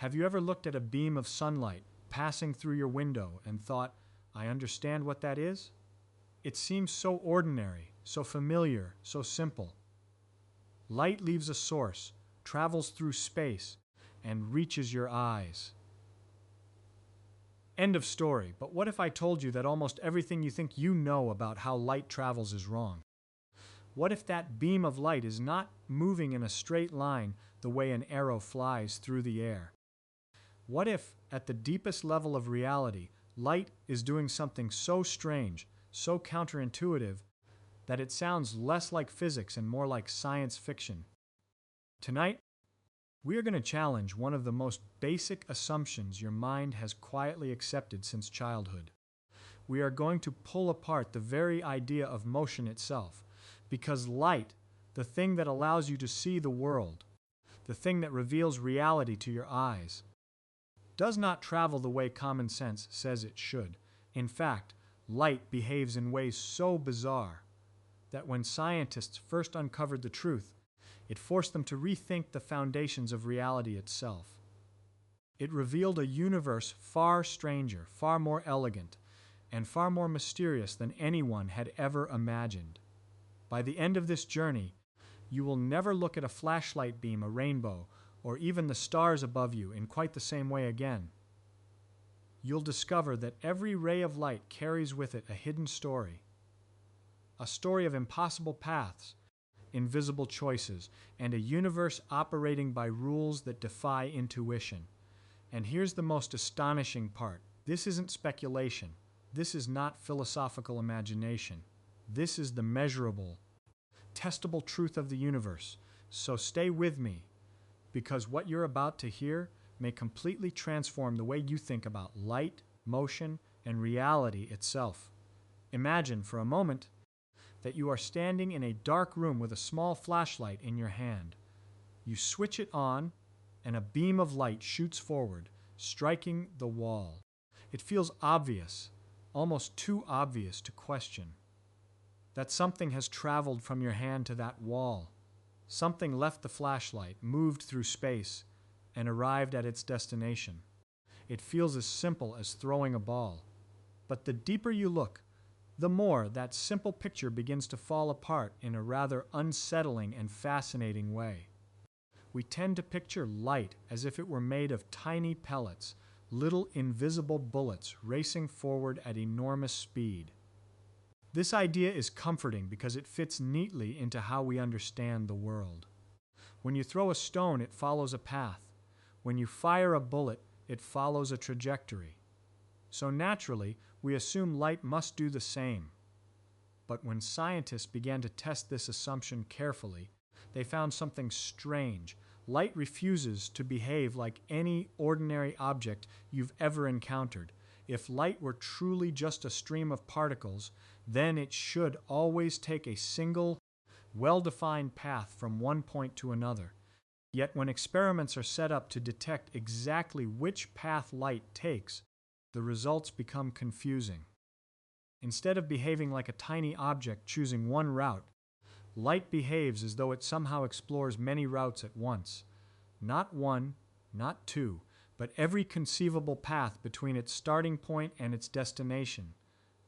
Have you ever looked at a beam of sunlight passing through your window and thought, I understand what that is? It seems so ordinary, so familiar, so simple. Light leaves a source, travels through space, and reaches your eyes. End of story. But what if I told you that almost everything you think you know about how light travels is wrong? What if that beam of light is not moving in a straight line the way an arrow flies through the air? What if, at the deepest level of reality, light is doing something so strange, so counterintuitive, that it sounds less like physics and more like science fiction? Tonight, we are going to challenge one of the most basic assumptions your mind has quietly accepted since childhood. We are going to pull apart the very idea of motion itself, because light, the thing that allows you to see the world, the thing that reveals reality to your eyes, does not travel the way common sense says it should. In fact, light behaves in ways so bizarre that when scientists first uncovered the truth, it forced them to rethink the foundations of reality itself. It revealed a universe far stranger, far more elegant, and far more mysterious than anyone had ever imagined. By the end of this journey, you will never look at a flashlight beam, a rainbow, or even the stars above you in quite the same way again. You'll discover that every ray of light carries with it a hidden story. A story of impossible paths, invisible choices, and a universe operating by rules that defy intuition. And here's the most astonishing part. This isn't speculation. This is not philosophical imagination. This is the measurable, testable truth of the universe. So stay with me, because what you're about to hear may completely transform the way you think about light, motion, and reality itself. Imagine for a moment that you are standing in a dark room with a small flashlight in your hand. You switch it on, and a beam of light shoots forward, striking the wall. It feels obvious, almost too obvious to question, that something has traveled from your hand to that wall. Something left the flashlight, moved through space, and arrived at its destination. It feels as simple as throwing a ball. But the deeper you look, the more that simple picture begins to fall apart in a rather unsettling and fascinating way. We tend to picture light as if it were made of tiny pellets, little invisible bullets racing forward at enormous speed. This idea is comforting because it fits neatly into how we understand the world. When you throw a stone, it follows a path. When you fire a bullet, it follows a trajectory. So naturally, we assume light must do the same. But when scientists began to test this assumption carefully, they found something strange. Light refuses to behave like any ordinary object you've ever encountered. If light were truly just a stream of particles, then it should always take a single, well-defined path from one point to another. Yet when experiments are set up to detect exactly which path light takes, the results become confusing. Instead of behaving like a tiny object choosing one route, light behaves as though it somehow explores many routes at once. Not one, not two, but every conceivable path between its starting point and its destination.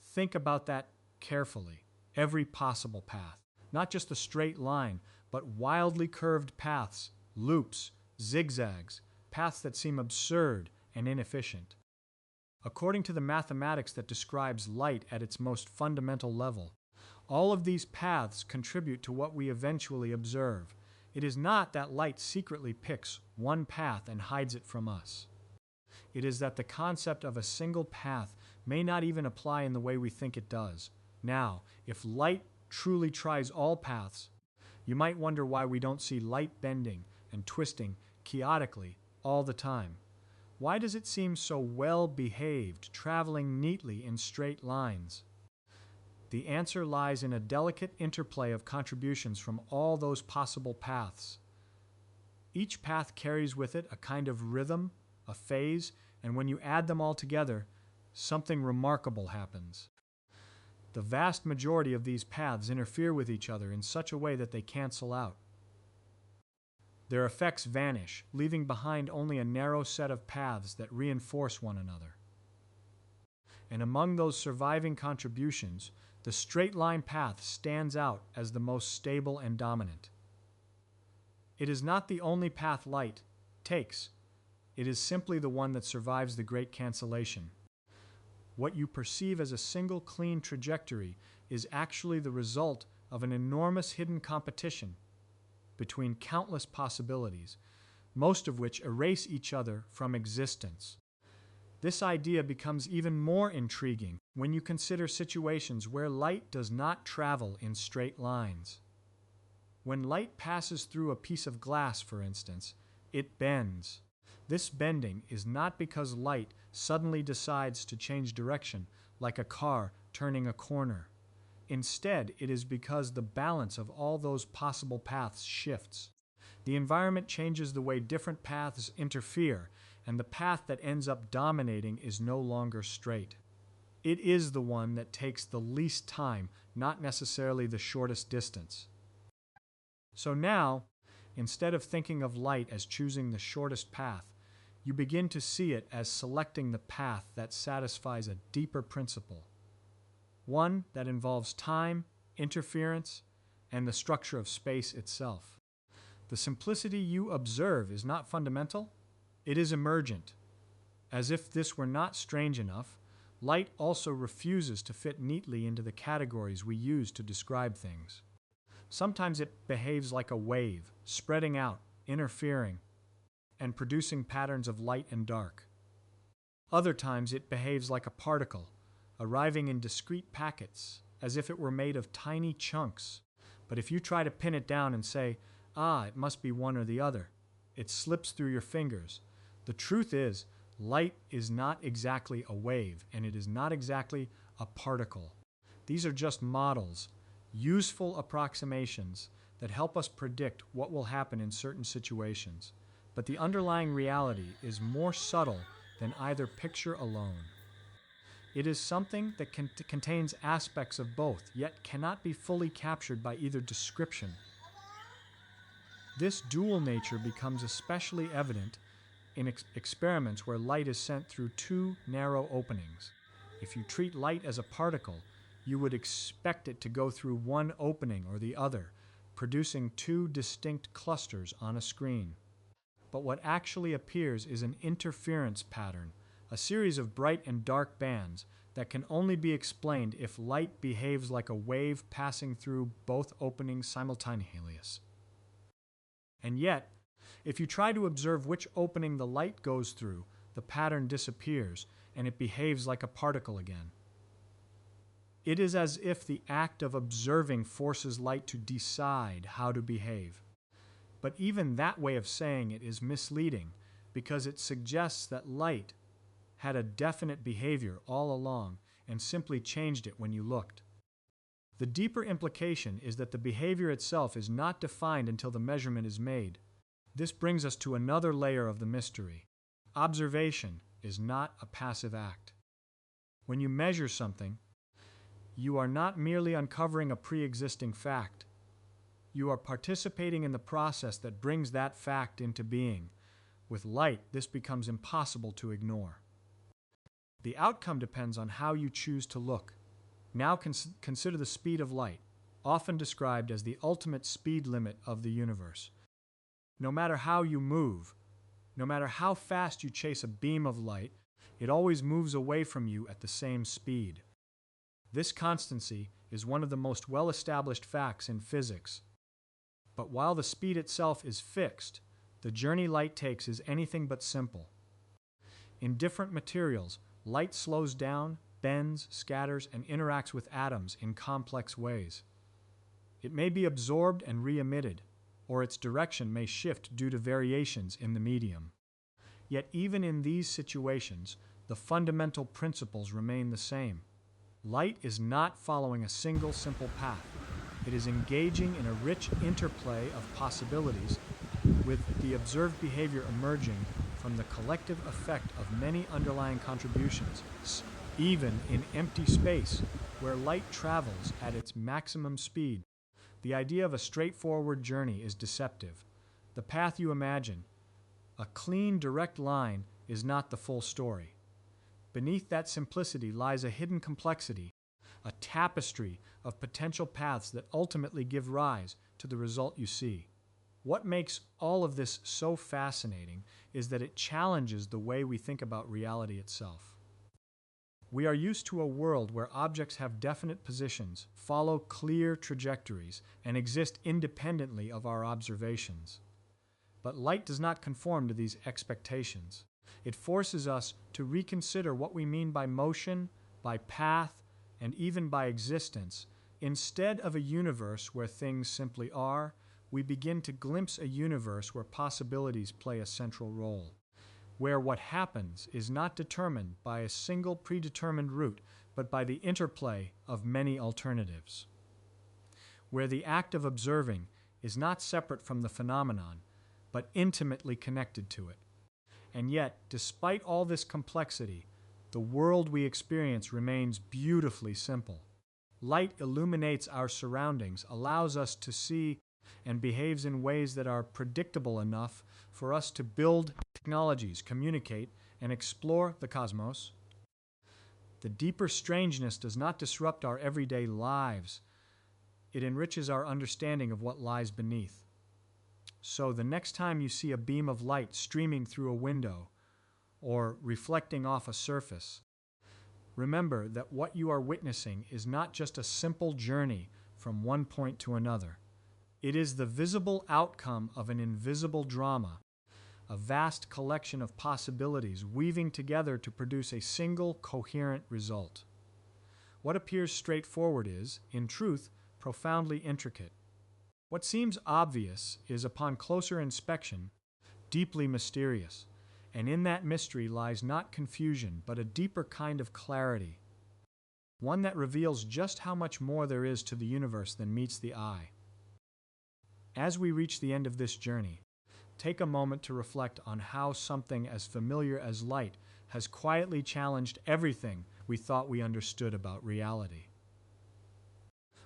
Think about that carefully. Every possible path. Not just a straight line, but wildly curved paths, loops, zigzags, paths that seem absurd and inefficient. According to the mathematics that describes light at its most fundamental level, all of these paths contribute to what we eventually observe. It is not that light secretly picks one path and hides it from us. It is that the concept of a single path may not even apply in the way we think it does. Now, if light truly tries all paths, you might wonder why we don't see light bending and twisting chaotically all the time. Why does it seem so well behaved, traveling neatly in straight lines? The answer lies in a delicate interplay of contributions from all those possible paths. Each path carries with it a kind of rhythm, a phase, and when you add them all together, something remarkable happens. The vast majority of these paths interfere with each other in such a way that they cancel out. Their effects vanish, leaving behind only a narrow set of paths that reinforce one another. And among those surviving contributions, the straight-line path stands out as the most stable and dominant. It is not the only path light takes. It is simply the one that survives the great cancellation. What you perceive as a single clean trajectory is actually the result of an enormous hidden competition between countless possibilities, most of which erase each other from existence. This idea becomes even more intriguing when you consider situations where light does not travel in straight lines. When light passes through a piece of glass, for instance, it bends. This bending is not because light suddenly decides to change direction like a car turning a corner. Instead, it is because the balance of all those possible paths shifts. The environment changes the way different paths interfere, and the path that ends up dominating is no longer straight. It is the one that takes the least time, not necessarily the shortest distance. So now, instead of thinking of light as choosing the shortest path, you begin to see it as selecting the path that satisfies a deeper principle, one that involves time, interference, and the structure of space itself. The simplicity you observe is not fundamental, it is emergent. As if this were not strange enough, light also refuses to fit neatly into the categories we use to describe things. Sometimes it behaves like a wave, spreading out, interfering, and producing patterns of light and dark. Other times it behaves like a particle, arriving in discrete packets, as if it were made of tiny chunks. But if you try to pin it down and say, it must be one or the other, it slips through your fingers. The truth is, light is not exactly a wave, and it is not exactly a particle. These are just models, useful approximations that help us predict what will happen in certain situations. But the underlying reality is more subtle than either picture alone. It is something that contains aspects of both, yet cannot be fully captured by either description. This dual nature becomes especially evident in experiments where light is sent through two narrow openings. If you treat light as a particle, you would expect it to go through one opening or the other, producing two distinct clusters on a screen. But what actually appears is an interference pattern, a series of bright and dark bands that can only be explained if light behaves like a wave passing through both openings simultaneously. And yet, if you try to observe which opening the light goes through, the pattern disappears and it behaves like a particle again. It is as if the act of observing forces light to decide how to behave. But even that way of saying it is misleading because it suggests that light had a definite behavior all along and simply changed it when you looked. The deeper implication is that the behavior itself is not defined until the measurement is made. This brings us to another layer of the mystery. Observation is not a passive act. When you measure something, you are not merely uncovering a pre-existing fact. You are participating in the process that brings that fact into being. With light, this becomes impossible to ignore. The outcome depends on how you choose to look. Now consider the speed of light, often described as the ultimate speed limit of the universe. No matter how you move, no matter how fast you chase a beam of light, it always moves away from you at the same speed. This constancy is one of the most well-established facts in physics. But while the speed itself is fixed, the journey light takes is anything but simple. In different materials, light slows down, bends, scatters, and interacts with atoms in complex ways. It may be absorbed and re-emitted, or its direction may shift due to variations in the medium. Yet even in these situations, the fundamental principles remain the same. Light is not following a single simple path. It is engaging in a rich interplay of possibilities, with the observed behavior emerging from the collective effect of many underlying contributions, even in empty space, where light travels at its maximum speed. The idea of a straightforward journey is deceptive. the path you imagine, a clean, direct line, is not the full story. Beneath that simplicity lies a hidden complexity, a tapestry of potential paths that ultimately give rise to the result you see. What makes all of this so fascinating is that it challenges the way we think about reality itself. We are used to a world where objects have definite positions, follow clear trajectories, and exist independently of our observations. But light does not conform to these expectations. It forces us to reconsider what we mean by motion, by path, and even by existence. Instead of a universe where things simply are, we begin to glimpse a universe where possibilities play a central role, where what happens is not determined by a single predetermined route, but by the interplay of many alternatives, where the act of observing is not separate from the phenomenon, but intimately connected to it. And yet, despite all this complexity, the world we experience remains beautifully simple. Light illuminates our surroundings, allows us to see, and behaves in ways that are predictable enough for us to build technologies, communicate, and explore the cosmos. The deeper strangeness does not disrupt our everyday lives. It enriches our understanding of what lies beneath. So the next time you see a beam of light streaming through a window or reflecting off a surface, remember that what you are witnessing is not just a simple journey from one point to another. It is the visible outcome of an invisible drama, a vast collection of possibilities weaving together to produce a single coherent result. What appears straightforward is, in truth, profoundly intricate. What seems obvious is, upon closer inspection, deeply mysterious, and in that mystery lies not confusion, but a deeper kind of clarity, one that reveals just how much more there is to the universe than meets the eye. As we reach the end of this journey, take a moment to reflect on how something as familiar as light has quietly challenged everything we thought we understood about reality.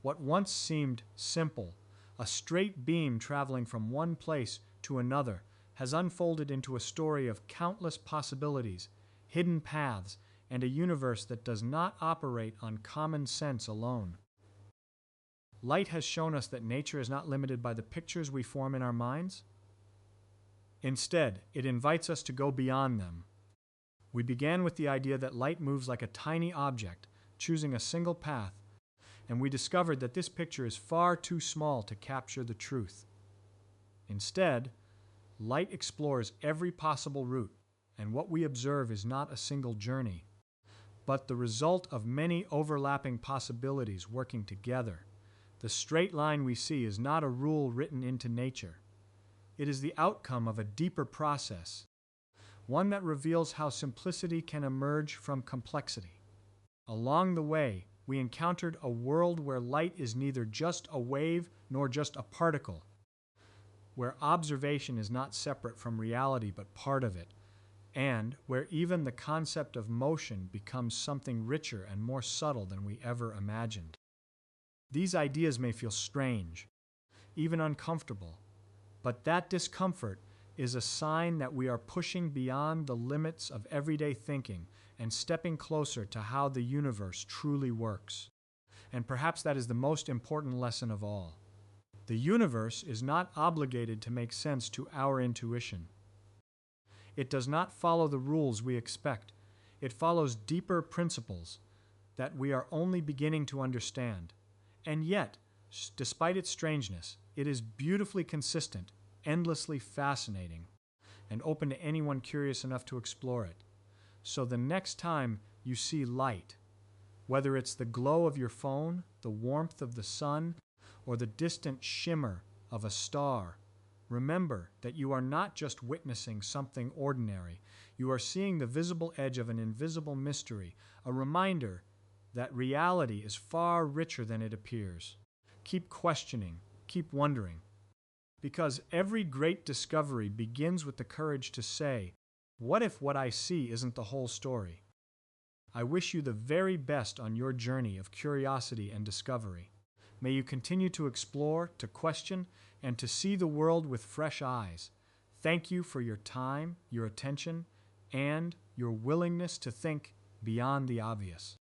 What once seemed simple, a straight beam traveling from one place to another, has unfolded into a story of countless possibilities, hidden paths, and a universe that does not operate on common sense alone. Light has shown us that nature is not limited by the pictures we form in our minds. Instead, it invites us to go beyond them. We began with the idea that light moves like a tiny object, choosing a single path, and we discovered that this picture is far too small to capture the truth. Instead, light explores every possible route, and what we observe is not a single journey, but the result of many overlapping possibilities working together. The straight line we see is not a rule written into nature. It is the outcome of a deeper process, one that reveals how simplicity can emerge from complexity. Along the way, we encountered a world where light is neither just a wave nor just a particle, where observation is not separate from reality but part of it, and where even the concept of motion becomes something richer and more subtle than we ever imagined. These ideas may feel strange, even uncomfortable, but that discomfort is a sign that we are pushing beyond the limits of everyday thinking and stepping closer to how the universe truly works. And perhaps that is the most important lesson of all. The universe is not obligated to make sense to our intuition. It does not follow the rules we expect. It follows deeper principles that we are only beginning to understand. And yet, despite its strangeness, it is beautifully consistent, endlessly fascinating, and open to anyone curious enough to explore it. So the next time you see light, whether it's the glow of your phone, the warmth of the sun, or the distant shimmer of a star, remember that you are not just witnessing something ordinary. You are seeing the visible edge of an invisible mystery, a reminder that reality is far richer than it appears. Keep questioning, keep wondering, because every great discovery begins with the courage to say, what if what I see isn't the whole story? I wish you the very best on your journey of curiosity and discovery. May you continue to explore, to question, and to see the world with fresh eyes. Thank you for your time, your attention, and your willingness to think beyond the obvious.